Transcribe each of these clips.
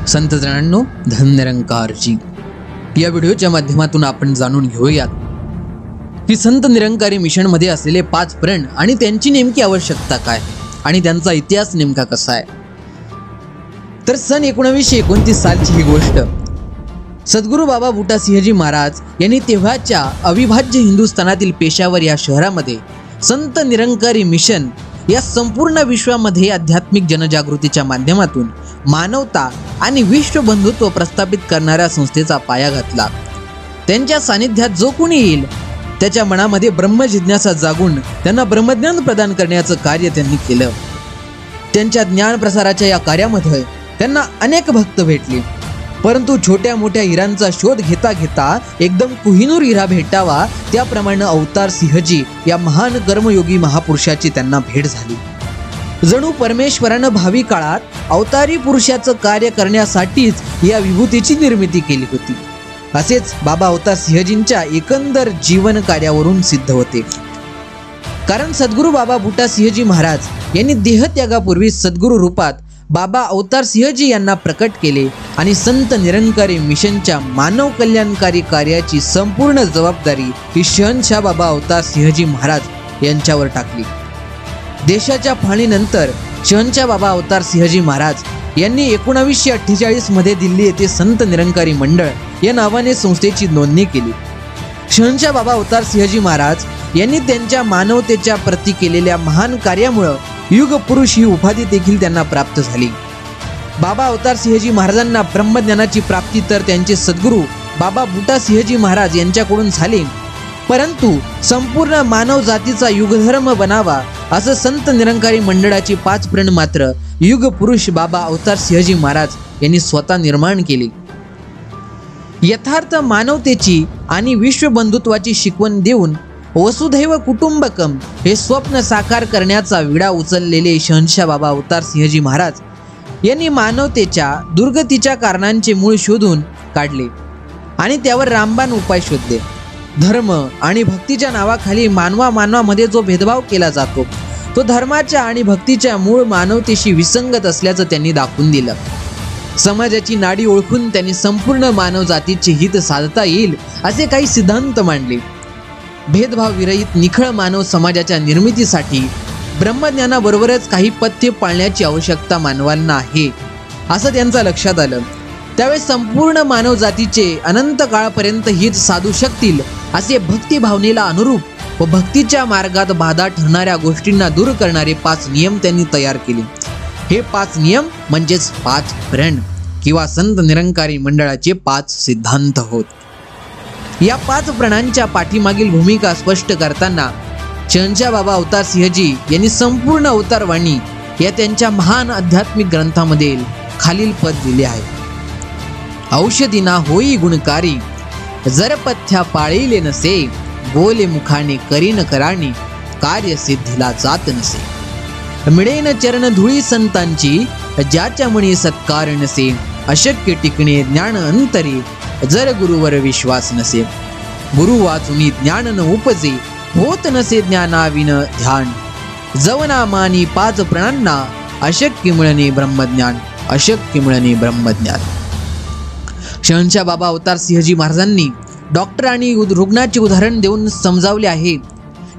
संतजनांनो, धननिरंकारजी या व्हिडिओच्या माध्यमातून आपण जाणून घेऊयात की संत निरंकारी मिशन मध्ये असलेले 5 प्रण आणि त्यांची नेमकी आवश्यकता काय आणि त्यांचा इतिहास नेमका कसा आहे। तर सन 1929 सालची ही गोष्ट सद्गुरू बाबा बूटा सिंहजी महाराज यांनी तेव्हाच्या अविभाज्य हिंदुस्थानातील पेशावर या शहरामध्ये संत निरंकारी मिशन या संपूर्ण विश्वामध्ये आध्यात्मिक जनजागृतीच्या माध्यमातून मानवता आणि विश्व बंधुत्व प्रस्थापित करणाऱ्या संस्थेचा पाया घातला। त्यांच्या सानिध्यात जो कोणी येईल त्याच्या मनामध्ये ब्रह्म जिज्ञासा जागून त्यांना ब्रह्मज्ञान प्रदान करण्याचं कार्य त्यांनी केलं। त्यांच्या ज्ञान प्रसाराच्या या कार्यामध्ये त्यांना अनेक भक्त भेटले, परंतु छोट्या मोठ्या हिरांचा शोध घेता घेता एकदम कोहिनूर हिरा भेटावा त्याप्रमाणे अवतार सिंहजी या महान कर्मयोगी महापुरुषाची त्यांना भेट झाली। जणू परमेश्वरानं भावी काळात अवतारी पुरुषाचं कार्य करण्यासाठीच या विभूतीची निर्मिती केली होती, असेच बाबा अवतार सिंहजींच्या एकंदर जीवन कार्यावरून सिद्ध होते। कारण सद्गुरू बाबा बूटा सिंहजी महाराज यांनी देहत्यागापूर्वी सद्गुरू रूपात बाबा अवतार सिंहजी यांना प्रकट केले आणि संत निरंकारी मिशनच्या मानव कल्याणकारी कार्याची संपूर्ण जबाबदारी ही शहनशाह बाबा अवतार सिंहजी महाराज यांच्यावर टाकली। देशाच्या फाळणीनंतर शहनशाह बाबा अवतार सिंहजी महाराज यांनी 1948 मध्ये दिल्ली येथे संत निरंकारी मंडळ या नावाने संस्थेची नोंदणी केली। शहनशाह बाबा अवतार सिंहजी महाराज यांनी त्यांच्या मानवतेच्या प्रती केलेल्या महान कार्यामुळे युग पुरुष ही उपाधी देखील त्यांना प्राप्त झाली। बाबा अवतार सिंहजी महाराजांना ब्रह्मज्ञानाची प्राप्ती तर त्यांचे सद्गुरू बाबा बूटा सिंहजी महाराज यांच्याकडून झाली, परंतु संपूर्ण मानव जातीचा युगधर्म बनावा असं संत निरंकारी मंडळाची 5 प्रण मात्र युग पुरुष बाबा अवतार सिंहजी महाराज यांनी स्वतः निर्माण केली। यथार्थ मानवतेची आणि विश्वबंधुत्वाची शिकवण देऊन वसुधैव कुटुंबकम हे स्वप्न साकार करण्याचा विडा उचललेले शहनशाह बाबा अवतार सिंहजी महाराज यांनी मानवतेच्या दुर्गतीच्या कारणांचे मूळ शोधून काढले आणि त्यावर रामबाण उपाय शोधले। धर्म आणि भक्तीच्या नावाखाली मानवामध्ये जो भेदभाव केला जातो तो धर्माच्या आणि भक्तीच्या मूळ मानवतेशी विसंगत असल्याचं त्यांनी दाखवून दिलं। समाजाची नाडी ओळखून त्यांनी संपूर्ण मानव जातीचे हित साधता येईल असे काही सिद्धांत मांडले। भेदभाव विरहित निखळ मानव समाजाच्या निर्मितीसाठी ब्रह्मज्ञानाबरोबरच काही पथ्य पाळण्याची आवश्यकता मानवांना आहे असं त्यांच्या लक्षात आलं। त्यावेळी संपूर्ण मानव जातीचे अनंत काळपर्यंत हित साधू शकतील असे भक्ती भावनेला अनुरूप व भक्तीच्या मार्गात बाधा ठरणाऱ्या गोष्टींना दूर करणारे 5 नियम त्यांनी तयार केले। हे 5 नियम म्हणजेच 5 प्रण किंवा संत निरंकारी मंडळाचे 5 सिद्धांत होत। या 5 प्रणा पाठीमागील भूमिका स्पष्ट करताना शहनशाह बाबा अवतार सिंहजी यांनी संपूर्ण अवतारवाणी या त्यांच्या महान आध्यात्मिक ग्रंथामध्ये खालील पद दिले आहे। औषधीना होई गुणकारी जर पथ्या पाळीले नसे, बोले मुखाने करीन कराणी कार्य सिद्धीला जात नसे। मिळेन चरण धुळी संतांची ज्याच्या मणी सत्कार नसे, अशक्य टिकणे ज्ञान अंतरी जर गुरुवर विश्वास नसे। गुरु वाचुनी ज्ञान न उपजे, होत नसे ज्ञानाविन ध्यान। जवना मानी 5 प्राणांना, अशक्य मिळणे ब्रह्मज्ञान, अशक्य मिळणे ब्रह्मज्ञान। शहनशाह बाबा अवतार सिंहजी महाराजांनी डॉक्टर आणि रुग्णाचे उदाहरण देऊन समजावले आहे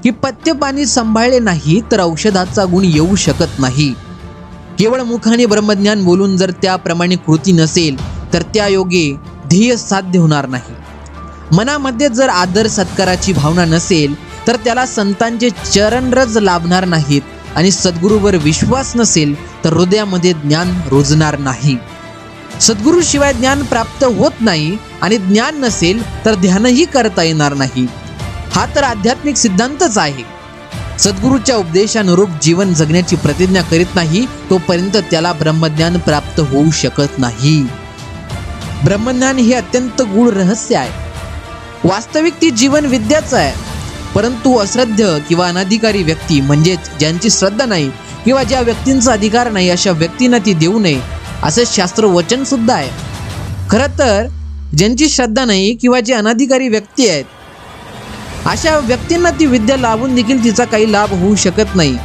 की पथ्य पाणी सांभाळले नाही तर औषधाचा गुण येऊ शकत नाही। केवळ मुखाने ब्रह्मज्ञान बोलून जर त्याप्रमाणे कृती नसेल तर त्या योगे ध्येय साध्य होणार नाही। मनामध्ये जर आदर सत्काराची भावना नसेल तर त्याला संतांचे चरणरज लाभणार नाहीत आणि सद्गुरूवर विश्वास नसेल तर हृदयामध्ये ज्ञान रुजणार नाही। सद्गुरू शिवाय ज्ञान प्राप्त होत नाही आणि ज्ञान नसेल तर ध्यानही करता येणार नाही। हा तर आध्यात्मिक सिद्धांतच आहे। सद्गुरूच्या उपदेशानुरूप जीवन जगण्याची प्रतिज्ञा करीत नाही तोपर्यंत त्याला ब्रह्मज्ञान प्राप्त होऊ शकत नाही। ब्रह्मज्ञान हे अत्यंत गूढ रहस्य आहे। वास्तविक ती जीवन विद्याच आहे, परंतु अश्रद्ध किंवा अनाधिकारी व्यक्ती म्हणजेच ज्यांची श्रद्धा नाही किंवा ज्या व्यक्तींचा अधिकार नाही अशा व्यक्तींना ती देऊ नये असे शास्त्र वचन सुद्धा आहे। खरं तर ज्यांची श्रद्धा नाही किंवा जे अनाधिकारी व्यक्ती आहेत अशा व्यक्तींना ती विद्या लाभून देखील तिचा काही लाभ होऊ शकत नाही।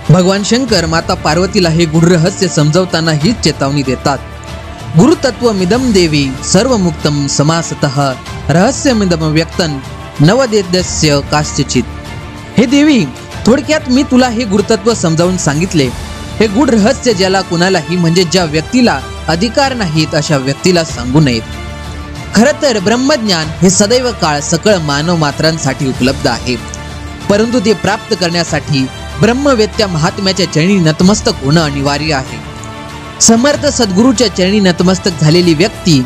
भगवान शंकर माता पार्वतीला हे गूढ रहस्य समजावताना हीच चेतावणी देतात गुरुतत्वमिदं देवी सर्वमुक्तं समासतः रहस्यमिदं व्यक्तं नवदेद्यस्य काश्चित। हे देवी, थोडक्यात मी तुला हे गुरुतत्व समजावून सांगितले। हे गूढ रहस्य ज्याला कुणालाही म्हणजे ज्या व्यक्तीला अधिकार नाहीत अशा व्यक्तीला सांगू नयेत। खरं तर ब्रह्मज्ञान हे सदैव काळ सकळ मानव मात्रांसाठी उपलब्ध आहे, परंतु ते प्राप्त करण्यासाठी ब्रह्मवेत्या महात्म्याच्या चरणी नतमस्तक होणं अनिवार्य आहे। समर्थ सद्गुरूच्या चरणी नतमस्तक झालेली व्यक्ती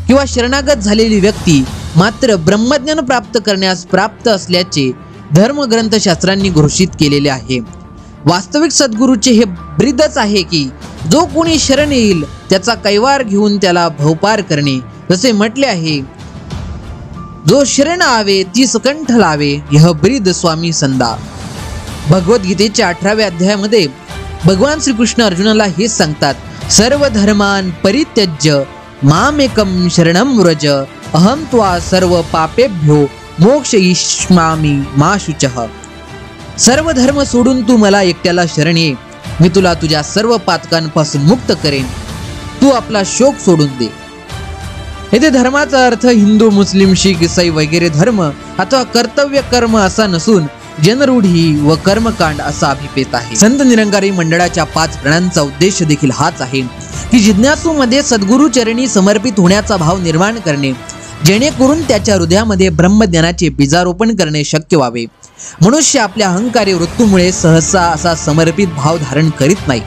किंवा शरणागत झालेली व्यक्ती मात्र ब्रह्मज्ञान प्राप्त करण्यास प्राप्त असल्याचे धर्मग्रंथशास्त्रांनी घोषित केलेले आहे। वास्तविक सद्गुरूचे हे ब्रीदच आहे की जो कोणी शरण येईल त्याचा कैवार घेऊन त्याला भवपार करणे। जसे म्हटले आहे, जो शरण आवे तीस कंठ लावे यह ब्रीद स्वामी संदा। भगवद्गीतेच्या 18व्या अध्यायामध्ये भगवान श्रीकृष्ण अर्जुनाला हे सांगतात, सर्व धर्मान परित्यज्य मामेकं शरणं व्रज अहं त्वा सर्व पापेभ्यो मोक्षयिष्यामि मा शुचः। सर्व धर्म सोडून तू मला एकट्याला शरण ये, मी तुला तुझ्या सर्व पातकांपासून मुक्त करेन। तू आपला शोक सोडून दे। येथे धर्माचा अर्थ हिंदू, मुस्लिम, शीख, ईसाई वगैरे धर्म अथवा कर्तव्य कर्म असा नसून जनरूढी व कर्मकांड असा अभिप्रेत आहे। संत निरंकारी मंडळाच्या 5 प्रणांचा उद्देश देखील हाच आहे की जिज्ञासू मध्ये सद्गुरु चरणी समर्पित होण्याचा भाव निर्माण करणे, जेणेकरून त्याच्या हृदयामध्ये ब्रह्मज्ञानाचे बीजारोपण करणे शक्य व्हावे। मनुष्य आपल्या अहंकारी वृत्तीमुळे सहसा असा समर्पित भाव धारण करीत नाही,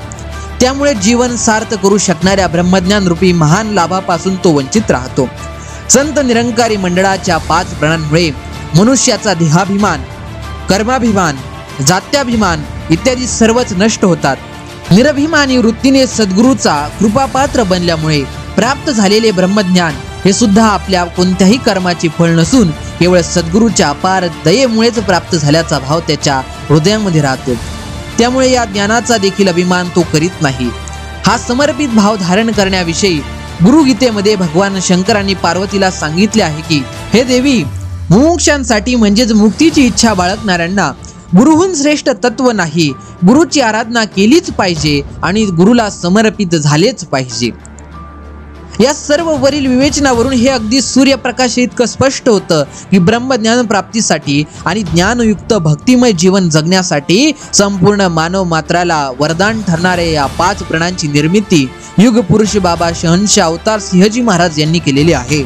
त्यामुळे जीवन सार्थ करू शकणाऱ्या ब्रह्मज्ञान रूपी महान लाभापासून तो वंचित राहतो। संत निरंकारी मंडळाच्या 5 प्रणांमुळे मनुष्याचा देहाभिमान, कर्माभिमान, जात्याभिमान इत्यादी सर्वच नष्ट होतात। निरभिमानी वृत्तीने सद्गुरूचा कृपापात्र बनल्यामुळे प्राप्त झालेले ब्रह्मज्ञान हे सुद्धा आपल्या कोणत्याही कर्माची फळ नसून केवळ सद्गुरूच्या अपार दयेमुळेच प्राप्त झाल्याचा भाव त्याच्या हृदयामध्ये राहतो। त्यामुळे या ज्ञानाचा देखील अभिमान तो करीत नाही। हा समर्पित भाव धारण करण्याविषयी गुरुगीतेमध्ये भगवान शंकरांनी पार्वतीला सांगितले आहे की, हे देवी, मुमुक्षांसाठी म्हणजेच मुक्तीची इच्छा बाळगणाऱ्यांना गुरुहून श्रेष्ठ तत्व नाही। गुरुची आराधना केलीच पाहिजे आणि गुरुला समर्पित झालेच पाहिजे। या सर्व वरील विवेचनावरून हे अगदी सूर्यप्रकाश इतकं स्पष्ट होतं की ब्रह्मज्ञान प्राप्तीसाठी आणि ज्ञानयुक्त भक्तिमय जीवन जगण्यासाठी संपूर्ण मानव मात्राला वरदान ठरणाऱ्या या 5 प्रणांची निर्मिती युग पुरुष बाबा शहंशाह अवतार सिंहजी महाराज यांनी केलेली आहे।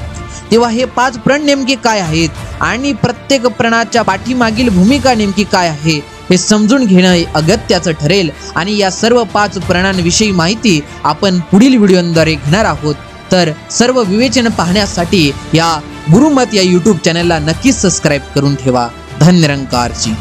तेव्हा हे 5 प्रण नेमके काय आहेत आणि प्रत्येक प्रणाच्या पाठीमागील भूमिका नेमकी काय आहे हे समजून घेणं अगत्याचं ठरेल आणि या सर्व 5 प्रणांविषयी माहिती आपण पुढील व्हिडिओद्वारे घेणार आहोत। तर सर्व विवेचन पाहण्यासाठी या गुरुमत या YouTube चॅनलला नक्कीच सबस्क्राईब करून ठेवा। धन्य निरंकारजी।